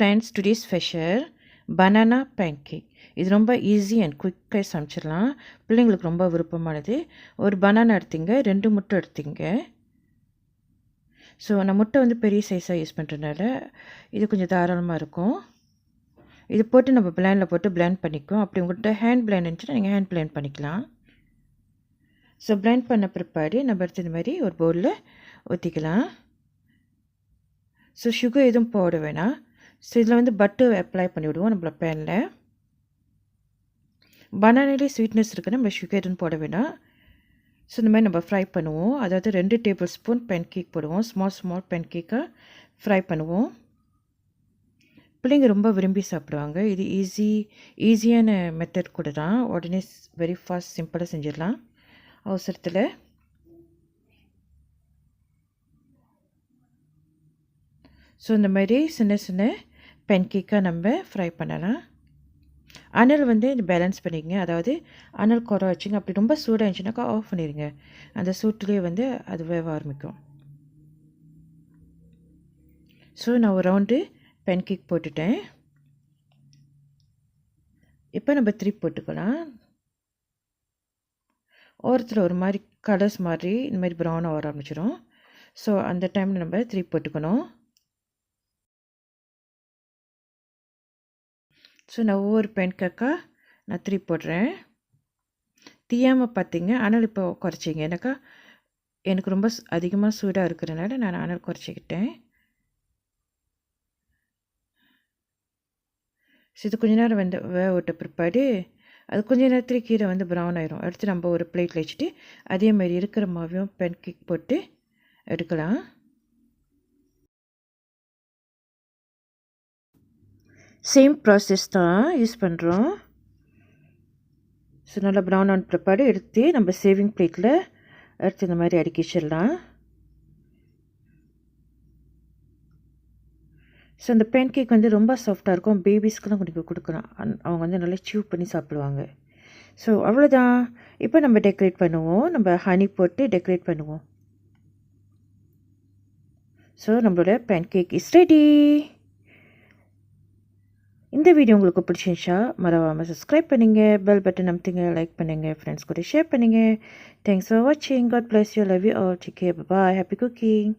friends, today's special banana pancake. இது ரொம்ப easy and குயிக்காக சமைச்சிடலாம். பிள்ளைங்களுக்கு ரொம்ப விருப்பமானது. ஒரு பனானா எடுத்தீங்க, 2 முட்டை எடுத்தீங்க. ஸோ நான் முட்டை வந்து பெரிய சைஸாக யூஸ் பண்ணுறதுனால இது கொஞ்சம் தாராளமாக இருக்கும். இது போட்டு நம்ம பிளேண்டில் போட்டு பிளேண்ட் பண்ணிக்குவோம். அப்படி உங்கள்கிட்ட ஹேண்ட் பிளேண்ட் இருந்துச்சுன்னா நீங்கள் ஹேண்ட் பிளேண்ட் பண்ணிக்கலாம். ஸோ பிளேண்ட் பண்ண பிற்பாடு நம்ம எடுத்து இந்த மாதிரி ஒரு பவுலில் ஊற்றிக்கலாம். ஸோ சுகர் எதுவும் போட வேணாம். ஸோ இதில் வந்து பட்டர் அப்ளை பண்ணிவிடுவோம் நம்மள பேனில். பனானாலே ஸ்வீட்னஸ் இருக்குன்னா நம்ம சுகர் எதுவும் போட வேணாம். ஸோ இந்த மாதிரி நம்ம ஃப்ரை பண்ணுவோம். அதாவது 2 டேபிள் ஸ்பூன் பேன்கேக் போடுவோம். ஸ்மால் பேன்கேக்காக ஃப்ரை பண்ணுவோம். பிள்ளைங்க ரொம்ப விரும்பி சாப்பிடுவாங்க. இது ஈஸியான மெத்தட் கூட தான். உடனே வெரி ஃபாஸ்ட் சிம்பிளாக செஞ்சிடலாம் அவசரத்தில். ஸோ இந்த மாதிரி சின்ன பேன்கேக்காக நம்ம ஃப்ரை பண்ணலாம். அனல் வந்து பேலன்ஸ் பண்ணிக்கங்க. அதாவது அனல் குறை வச்சுங்க. அப்படி ரொம்ப சூடாக இருந்துச்சுனாக்கா ஆஃப் பண்ணிடுங்க. அந்த சூட்டுலேயே வந்து அது வேக ஆரம்பிக்கும். ஸோ நான் ஒரு ரவுண்டு பேன்கேக் போட்டுட்டேன். இப்போ நம்ம திருப்பி போட்டுக்கலாம். ஓரத்தில் ஒரு மாதிரி கலர்ஸ் மாதிரி இந்த மாதிரி ப்ரௌனாக வர ஆரம்பிச்சிடும். ஸோ அந்த டைமில் நம்ம திருப்பி போட்டுக்கணும். ஸோ நான் ஒவ்வொரு பேன்கேக்காக நான் திருப்பி போடுறேன். தீயாமல் பார்த்தீங்க. அனல் இப்போ குறைச்சிங்க. எனக்கு ரொம்ப அதிகமாக சூடாக இருக்கிறதுனால நான் அனல் குறைச்சிக்கிட்டேன். ஸோ இது கொஞ்ச நேரம் வந்து வேக விட்ட பிற்பாடு அது கொஞ்சம் நேரத்துலேயே கீரை வந்து ப்ரௌன் ஆயிரும். எடுத்து நம்ம ஒரு பிளேட்டில் வச்சுட்டு அதே மாதிரி இருக்கிற மாவையும் பேன்கேக் போட்டு எடுக்கலாம். சேம் ப்ராசஸ் தான் யூஸ் பண்ணுறோம். ஸோ நல்லா ப்ரௌன் ஆன பிற்பாடு எடுத்து நம்ம சேவிங் பிளேட்டில் எடுத்து இந்த மாதிரி அடுக்கி வச்சிடலாம். ஸோ அந்த பேன்கேக் வந்து ரொம்ப சாஃப்டாக இருக்கும். பேபிஸ்க்கெலாம் கொஞ்சம் கொடுக்கலாம். அவங்க வந்து நல்லா சீவ் பண்ணி சாப்பிடுவாங்க. ஸோ அவ்வளோதான். இப்போ நம்ம டெக்கரேட் பண்ணுவோம். நம்ம ஹனி போட்டு டெக்கரேட் பண்ணுவோம். ஸோ நம்மளோட பேன்கேக் இஸ் ரெடி. இந்த வீடியோ உங்களுக்கு பிடிச்சிருந்துச்சா மறக்காமல் சப்ஸ்கிரைப் பண்ணுங்கள், பெல் பட்டன் அமுத்துங்க, லைக் பண்ணுங்கள், ஃப்ரெண்ட்ஸ் கூட ஷேர் பண்ணுங்கள். தேங்க்ஸ் ஃபார் வாட்சிங். God bless you. Love you all. Take care. Bye. Happy cooking.